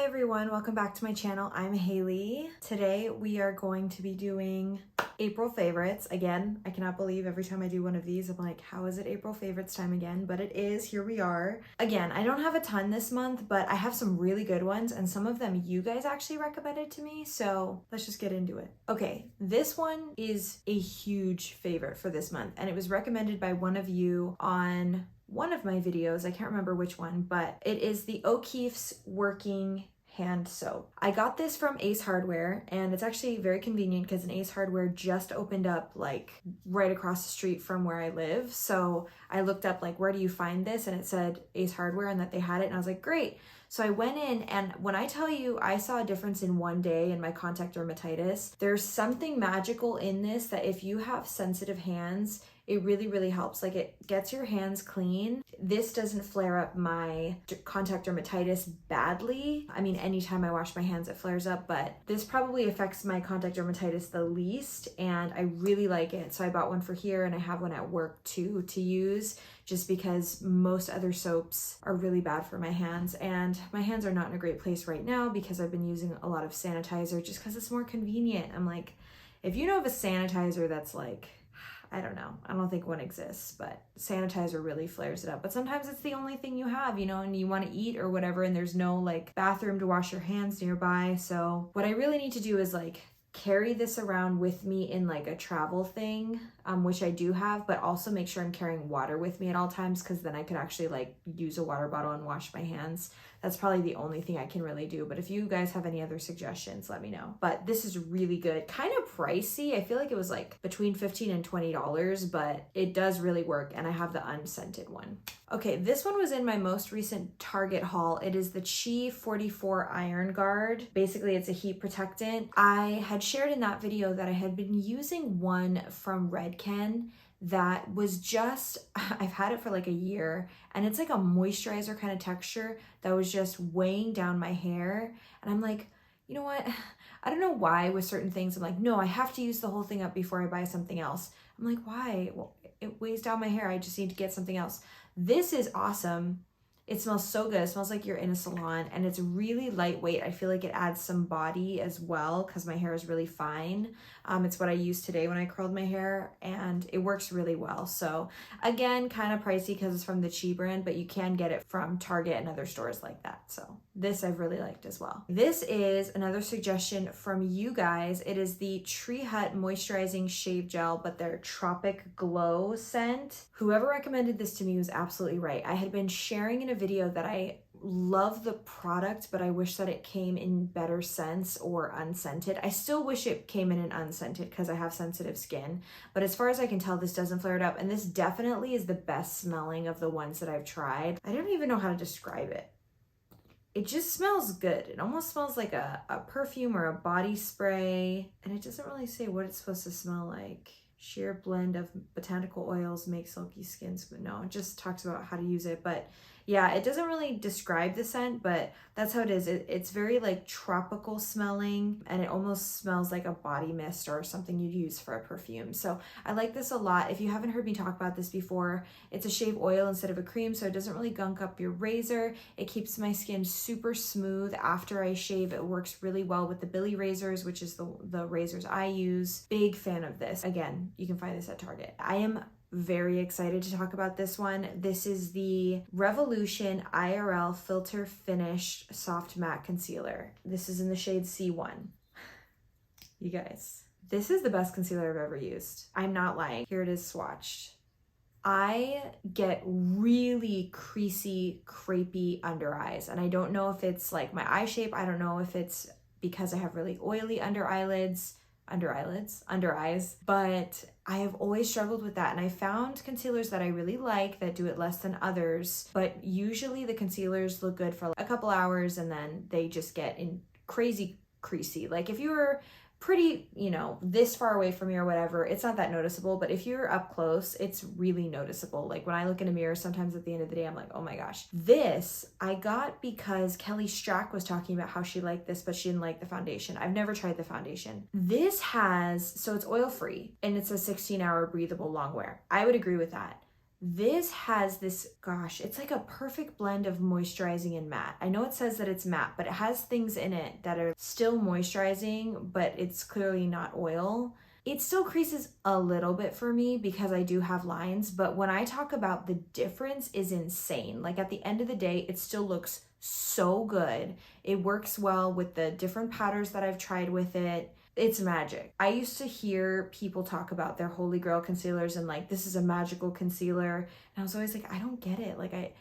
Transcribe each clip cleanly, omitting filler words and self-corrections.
Hi everyone, welcome back to my channel. I'm Haley. Today we are going to be doing April favorites. Again, I cannot believe every time I do one of these, I'm like, how is it April favorites time again? But it is, here we are. Again, I don't have a ton this month, but I have some really good ones and some of them you guys actually recommended to me. So let's just get into it. Okay, this one is a huge favorite for this month and it was recommended by one of you on one of my videos. I can't remember which one, but it is the O'Keeffe's Working Hand Soap. I got this from Ace Hardware and it's actually very convenient because an Ace Hardware just opened up like right across the street from where I live. So I looked up like, where do you find this? And it said Ace Hardware and that they had it. And I was like, great. So I went in and when I tell you I saw a difference in one day in my contact dermatitis, there's something magical in this that if you have sensitive hands, it really, really helps. Like it gets your hands clean. This doesn't flare up my contact dermatitis badly. I mean, anytime I wash my hands, it flares up, but this probably affects my contact dermatitis the least. And I really like it. So I bought one for here and I have one at work too to use just because most other soaps are really bad for my hands. And my hands are not in a great place right now because I've been using a lot of sanitizer just because it's more convenient. I'm like, if you know of a sanitizer that's like, I don't know. I don't think one exists, but sanitizer really flares it up. But sometimes it's the only thing you have, you know, and you want to eat or whatever, and there's no like bathroom to wash your hands nearby. So what I really need to do is like carry this around with me in like a travel thing, which I do have, but also make sure I'm carrying water with me at all times because then I could actually like use a water bottle and wash my hands. That's probably the only thing I can really do. But if you guys have any other suggestions, let me know. But this is really good. Kind of pricey. I feel like it was like between $15 and $20, but it does really work. And I have the unscented one. Okay, this one was in my most recent Target haul. It is the Chi 44 Iron Guard. Basically, it's a heat protectant. I had shared in that video that I had been using one from Redken that was just, I've had it for like a year and it's like a moisturizer kind of texture that was just weighing down my hair. And I'm like, you know what? I don't know why with certain things. I'm like, no, I have to use the whole thing up before I buy something else. I'm like, why? Well, it weighs down my hair. I just need to get something else. This is awesome. It smells so good. It smells like you're in a salon and it's really lightweight. I feel like it adds some body as well because my hair is really fine. It's what I used today when I curled my hair and it works really well. So again, kind of pricey because it's from the Chi brand, but you can get it from Target and other stores like that. So this I've really liked as well. This is another suggestion from you guys. It is the Tree Hut Moisturizing Shave Gel, but their Tropic Glow scent. Whoever recommended this to me was absolutely right. I had been sharing in a video that I love the product, but I wish that it came in better scents or unscented. I still wish it came in an unscented because I have sensitive skin, but as far as I can tell, this doesn't flare it up. And this definitely is the best smelling of the ones that I've tried. I don't even know how to describe it. It just smells good. It almost smells like a perfume or a body spray. And it doesn't really say what it's supposed to smell like. Sheer blend of botanical oils make silky skin smooth. No, it just talks about how to use it. But yeah, it doesn't really describe the scent, but that's how it is. It's very like tropical smelling and it almost smells like a body mist or something you'd use for a perfume. So I like this a lot. If you haven't heard me talk about this before, it's a shave oil instead of a cream, so it doesn't really gunk up your razor. It keeps my skin super smooth after I shave. It works really well with the Billy razors, which is the razors I use. Big fan of this. Again, you can find this at Target. I am very excited to talk about this one. This is the Revolution IRL Filter Finish Soft Matte Concealer. This is in the shade C1. You guys, this is the best concealer I've ever used. I'm not lying. Here it is swatched. I get really creasy, crepey under eyes, and I don't know if it's like my eye shape. I don't know if it's because I have really oily under eyes, but I have always struggled with that. And I found concealers that I really like that do it less than others, but usually the concealers look good for a couple hours and then they just get in crazy creasy. Like if you were pretty, you know, this far away from me or whatever, it's not that noticeable, but if you're up close, it's really noticeable. Like when I look in a mirror, sometimes at the end of the day, I'm like, oh my gosh. This I got because Kelly Strack was talking about how she liked this, but she didn't like the foundation. I've never tried the foundation. This has, so it's oil-free and it's a 16-hour breathable long wear. I would agree with that. This has this, gosh, it's like a perfect blend of moisturizing and matte. I know it says that it's matte, but it has things in it that are still moisturizing, but it's clearly not oil. It still creases a little bit for me because I do have lines, but when I talk about the difference is insane. Like at the end of the day, it still looks so good. It works well with the different powders that I've tried with it. It's magic. I used to hear people talk about their holy grail concealers and like, this is a magical concealer. And I was always like, I don't get it. Like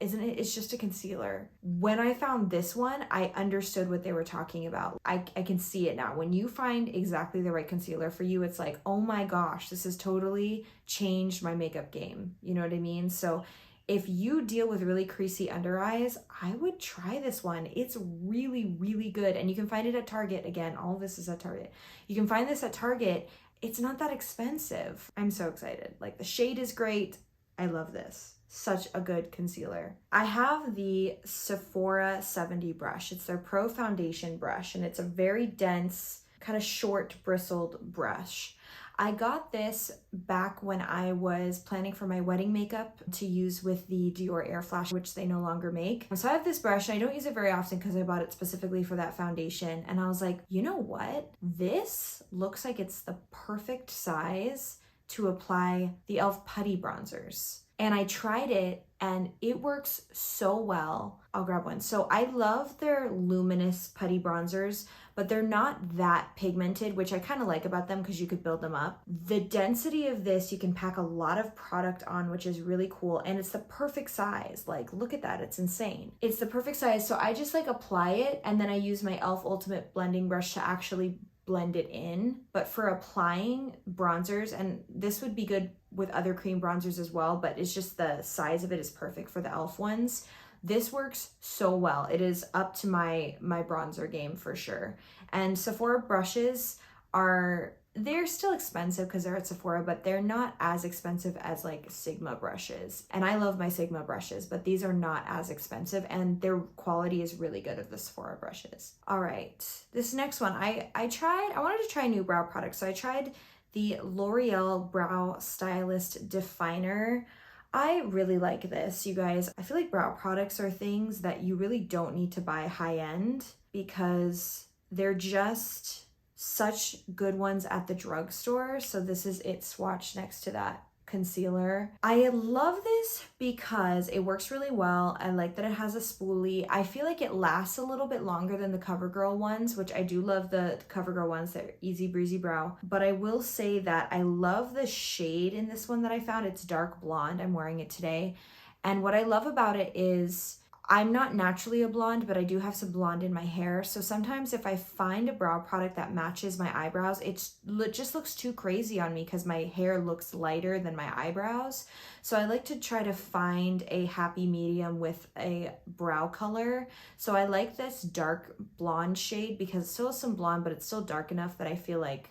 isn't it, it's just a concealer. When I found this one, I understood what they were talking about. I can see it now. When you find exactly the right concealer for you, it's like, oh my gosh, this has totally changed my makeup game. You know what I mean? So if you deal with really creasy under eyes, I would try this one. It's really, really good. And you can find it at Target. Again, all of this is at Target. You can find this at Target. It's not that expensive. I'm so excited. Like the shade is great. I love this. Such a good concealer. I have the Sephora 70 brush. It's their Pro Foundation brush, and it's a very dense, kind of short bristled brush. I got this back when I was planning for my wedding makeup to use with the Dior Air Flash, which they no longer make. So I have this brush, and I don't use it very often because I bought it specifically for that foundation. And I was like, you know what? This looks like it's the perfect size to apply the e.l.f. putty bronzers. And I tried it and it works so well. I'll grab one. So I love their luminous putty bronzers, but they're not that pigmented, which I kind of like about them because you could build them up. The density of this, you can pack a lot of product on, which is really cool. And it's the perfect size. Like, look at that. It's insane. It's the perfect size. So I just like apply it and then I use my e.l.f. Ultimate Blending Brush to actually blend it in. But for applying bronzers, and this would be good with other cream bronzers as well, but it's just the size of it is perfect for the e.l.f. ones. This works so well. It is up to my bronzer game for sure. And Sephora brushes they're still expensive because they're at Sephora, but they're not as expensive as like Sigma brushes. And I love my Sigma brushes, but these are not as expensive and their quality is really good of the Sephora brushes. All right, this next one, I wanted to try a new brow product. So I tried the L'Oreal Brow Stylist Definer. I really like this, you guys. I feel like brow products are things that you really don't need to buy high end because they're just such good ones at the drugstore. So this is it swatched next to that concealer. I love this because it works really well. I like that it has a spoolie. I feel like it lasts a little bit longer than the CoverGirl ones, which I do love the CoverGirl ones. They're easy breezy brow. But I will say that I love the shade in this one that I found. It's dark blonde. I'm wearing it today. And what I love about it is I'm not naturally a blonde, but I do have some blonde in my hair. So sometimes if I find a brow product that matches my eyebrows, it just looks too crazy on me because my hair looks lighter than my eyebrows. So I like to try to find a happy medium with a brow color. So I like this dark blonde shade because it still has some blonde, but it's still dark enough that I feel like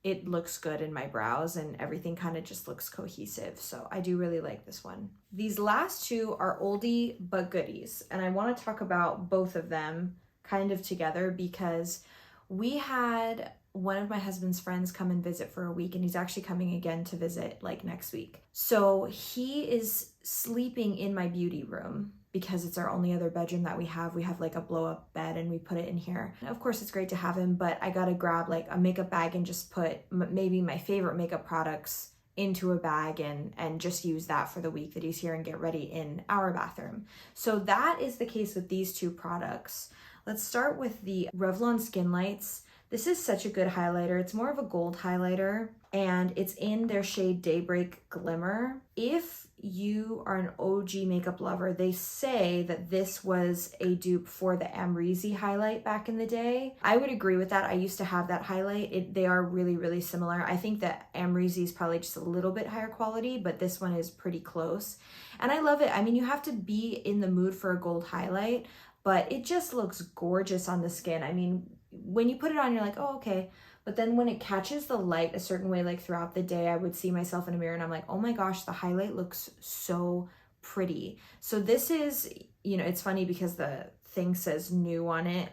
it looks good in my brows and everything kind of just looks cohesive. So I do really like this one. These last two are oldie but goodies. And I want to talk about both of them kind of together because we had one of my husband's friends come and visit for a week, and he's actually coming again to visit like next week. So he is sleeping in my beauty room because it's our only other bedroom that we have. We have like a blow up bed and we put it in here. And of course it's great to have him, but I gotta grab like a makeup bag and just put maybe my favorite makeup products into a bag and just use that for the week that he's here and get ready in our bathroom. So that is the case with these two products. Let's start with the Revlon Skin Lights. This is such a good highlighter. It's more of a gold highlighter and it's in their shade Daybreak Glimmer. If you are an OG makeup lover, they say that this was a dupe for the Breezy highlight back in the day. I would agree with that. I used to have that highlight. They are really, really similar. I think that Breezy is probably just a little bit higher quality, but this one is pretty close. And I love it. I mean, you have to be in the mood for a gold highlight, but it just looks gorgeous on the skin. I mean, when you put it on, you're like, oh, okay. But then when it catches the light a certain way, like throughout the day, I would see myself in a mirror and I'm like, oh my gosh, the highlight looks so pretty. So this is, you know, it's funny because the thing says new on it,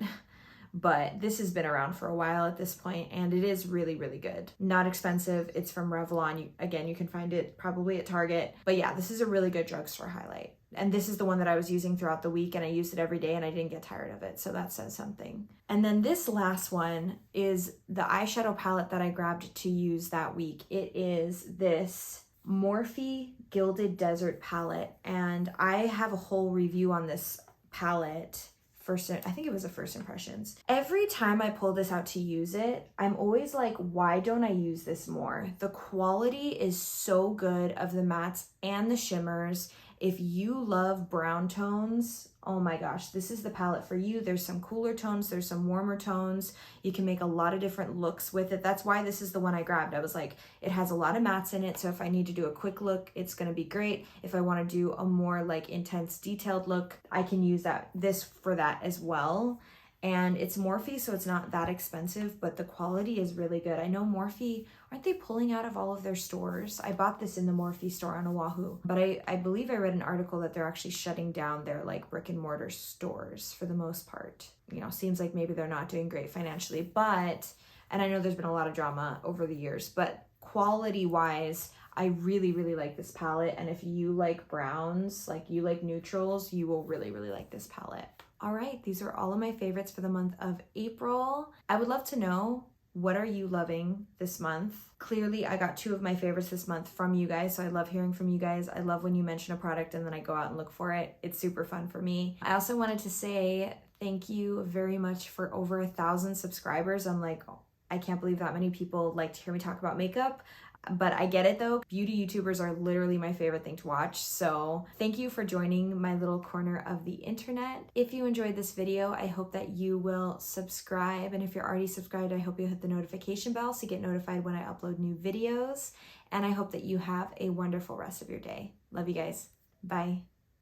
but this has been around for a while at this point, and it is really, really good. Not expensive. It's from Revlon. Again, you can find it probably at Target. But yeah, this is a really good drugstore highlight. And this is the one that I was using throughout the week, and I used it every day and I didn't get tired of it. So that says something. And then this last one is the eyeshadow palette that I grabbed to use that week. It is this Morphe Gilded Desert palette, and I have a whole review on this palette. I think it was a first impressions. Every time I pull this out to use it, I'm always like, why don't I use this more? The quality is so good of the mattes and the shimmers. If you love brown tones, oh my gosh, this is the palette for you. There's some cooler tones, there's some warmer tones. You can make a lot of different looks with it. That's why this is the one I grabbed. I was like, it has a lot of mattes in it, so if I need to do a quick look, it's gonna be great. If I wanna do a more like intense detailed look, I can use this for that as well. And it's Morphe, so it's not that expensive, but the quality is really good. I know Morphe, aren't they pulling out of all of their stores? I bought this in the Morphe store on Oahu, but I believe I read an article that they're actually shutting down their like brick and mortar stores for the most part. You know, seems like maybe they're not doing great financially, and I know there's been a lot of drama over the years, but quality wise, I really, really like this palette. And if you like browns, like you like neutrals, you will really, really like this palette. All right, these are all of my favorites for the month of April. I would love to know, what are you loving this month? Clearly, I got 2 of my favorites this month from you guys, so I love hearing from you guys. I love when you mention a product and then I go out and look for it. It's super fun for me. I also wanted to say thank you very much for over 1,000 subscribers. I'm like, I can't believe that many people like to hear me talk about makeup. But I get it though. Beauty YouTubers are literally my favorite thing to watch. So thank you for joining my little corner of the internet. If you enjoyed this video, I hope that you will subscribe. And if you're already subscribed, I hope you hit the notification bell so you get notified when I upload new videos. And I hope that you have a wonderful rest of your day. Love you guys. Bye.